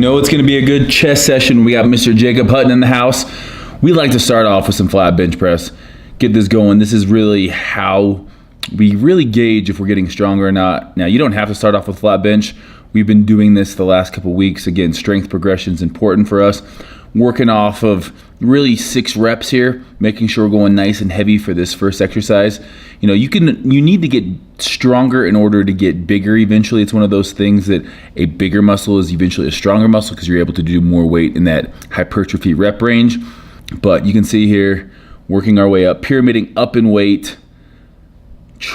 know it's going to be a good chest session. We got Mr. Jacob Hutton in the house. We like to start off with some flat bench press. Get this going. This is really how we really gauge if we're getting stronger or not. Now, you don't have to start off with flat bench. We've been doing this the last couple weeks. Again, strength progression is important for us. Working off of really 6 reps here, making sure we're going nice and heavy for this first exercise. You know, you need to get stronger in order to get bigger eventually. It's one of those things that a bigger muscle is eventually a stronger muscle because you're able to do more weight in that hypertrophy rep range. But you can see here, working our way up, pyramiding up in weight.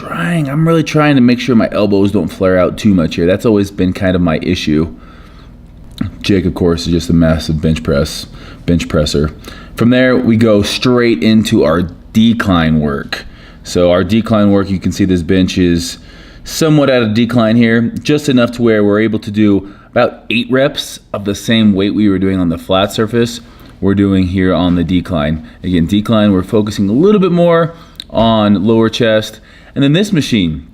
I'm really trying to make sure my elbows don't flare out too much here. That's always been kind of my issue. Jake, of course, is just a massive bench presser. From there, we go straight into our decline work. So our decline work, you can see this bench is somewhat at a decline here, just enough to where we're able to do about 8 reps of the same weight we were doing on the flat surface. We're doing here on the decline. Again, decline, we're focusing a little bit more on lower chest. And then this machine,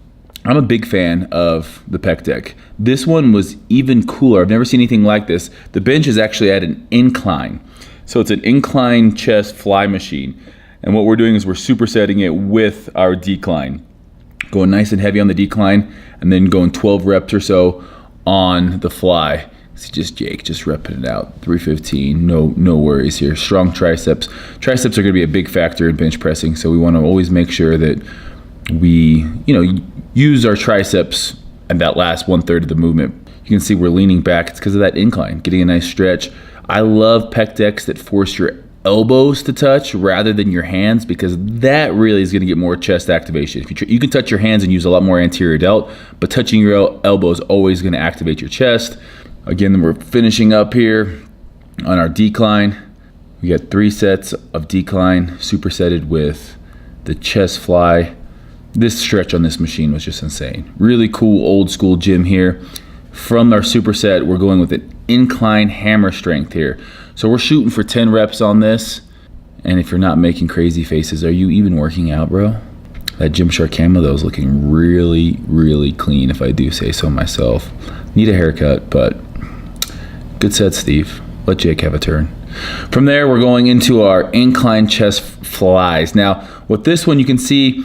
I'm a big fan of the Pec Deck. This one was even cooler. I've never seen anything like this. The bench is actually at an incline. So it's an incline chest fly machine. And what we're doing is we're supersetting it with our decline. Going nice and heavy on the decline and then going 12 reps or so on the fly. It's just Jake just repping it out. 315, no worries here. Strong triceps. Triceps are gonna be a big factor in bench pressing. So we wanna always make sure that we, use our triceps at that last 1/3 of the movement. You can see we're leaning back. It's because of that incline, getting a nice stretch. I love pec decks that force your elbows to touch rather than your hands because that really is going to get more chest activation. If you can touch your hands and use a lot more anterior delt, but touching your elbow is always going to activate your chest. Again, we're finishing up here on our decline. We got 3 sets of decline supersetted with the chest fly. This stretch on this machine was just insane. Really cool old school gym here. From our superset, we're going with an incline hammer strength here. So we're shooting for 10 reps on this. And if you're not making crazy faces, are you even working out, bro? That Gymshark camo though is looking really, really clean if I do say so myself. Need a haircut, but good set, Steve. Let Jake have a turn. From there, we're going into our incline chest flies. Now, with this one, you can see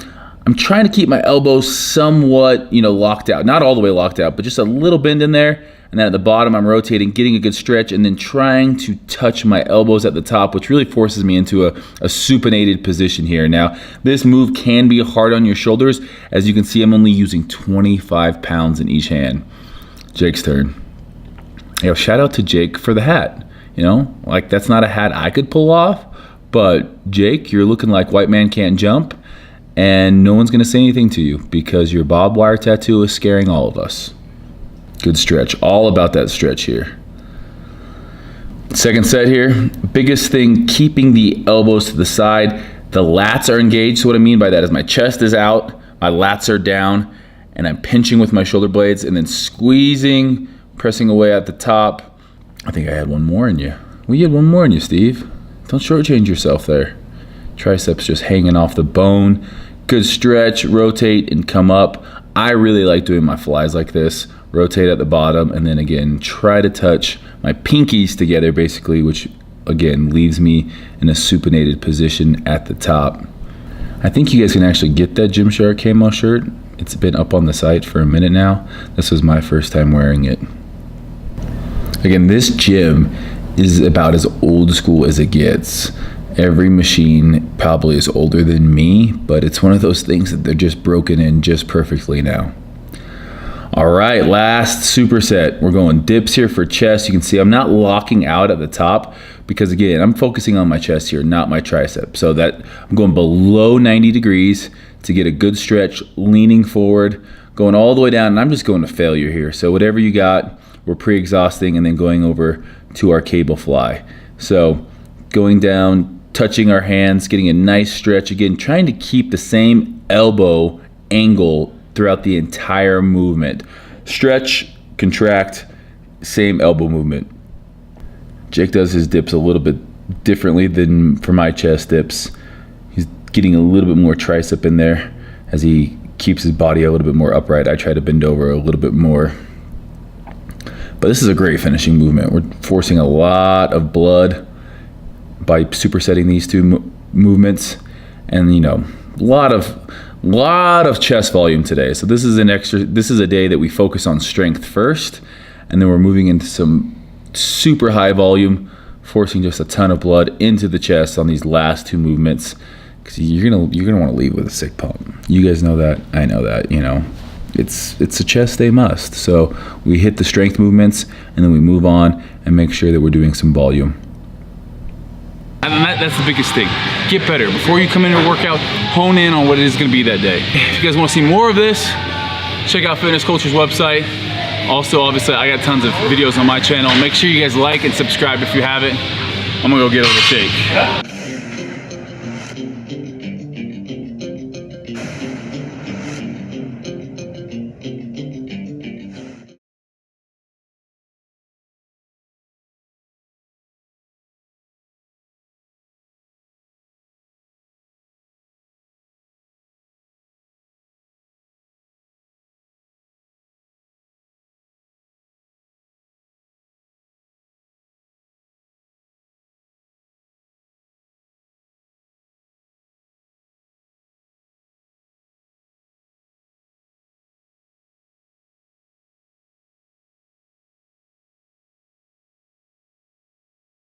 I'm trying to keep my elbows somewhat, locked out. Not all the way locked out, but just a little bend in there. And then at the bottom, I'm rotating, getting a good stretch, and then trying to touch my elbows at the top, which really forces me into a supinated position here. Now, this move can be hard on your shoulders. As you can see, I'm only using 25 pounds in each hand. Jake's turn. Yo, shout out to Jake for the hat. That's not a hat I could pull off, but Jake, you're looking like white man can't jump. And no one's going to say anything to you because your barbed wire tattoo is scaring all of us. Good stretch. All about that stretch here. Second set here. Biggest thing, keeping the elbows to the side. The lats are engaged. So what I mean by that is my chest is out, my lats are down, and I'm pinching with my shoulder blades and then squeezing, pressing away at the top. I think I had one more in you. You had one more in you, Steve. Don't shortchange yourself there. Triceps just hanging off the bone. Good stretch, rotate and come up. I really like doing my flies like this. Rotate at the bottom and then again, try to touch my pinkies together basically, which again, leaves me in a supinated position at the top. I think you guys can actually get that Gymshark camo shirt. It's been up on the site for a minute now. This was my first time wearing it. Again, this gym is about as old school as it gets. Every machine probably is older than me, but it's one of those things that they're just broken in just perfectly now. All right, last superset. We're going dips here for chest. You can see I'm not locking out at the top because again, I'm focusing on my chest here, not my tricep. So that I'm going below 90 degrees to get a good stretch, leaning forward, going all the way down, and I'm just going to failure here. So whatever you got, we're pre-exhausting and then going over to our cable fly. So going down, touching our hands, getting a nice stretch. Again, trying to keep the same elbow angle throughout the entire movement. Stretch, contract, same elbow movement. Jake does his dips a little bit differently than for my chest dips. He's getting a little bit more tricep in there as he keeps his body a little bit more upright. I try to bend over a little bit more. But this is a great finishing movement. We're forcing a lot of blood by supersetting these two movements, and you know, a lot of chest volume today. So this is a day that we focus on strength first, and then we're moving into some super high volume, forcing just a ton of blood into the chest on these last two movements, because you're gonna want to leave with a sick pump. You guys know that, I know that, you know. It's a chest day must. So we hit the strength movements, and then we move on and make sure that we're doing some volume. And that's the biggest thing. Get better. Before you come into a workout, hone in on what it is gonna be that day. If you guys wanna see more of this, check out Fitness Culture's website. Also, obviously, I got tons of videos on my channel. Make sure you guys like and subscribe if you haven't. I'm gonna go get a little shake.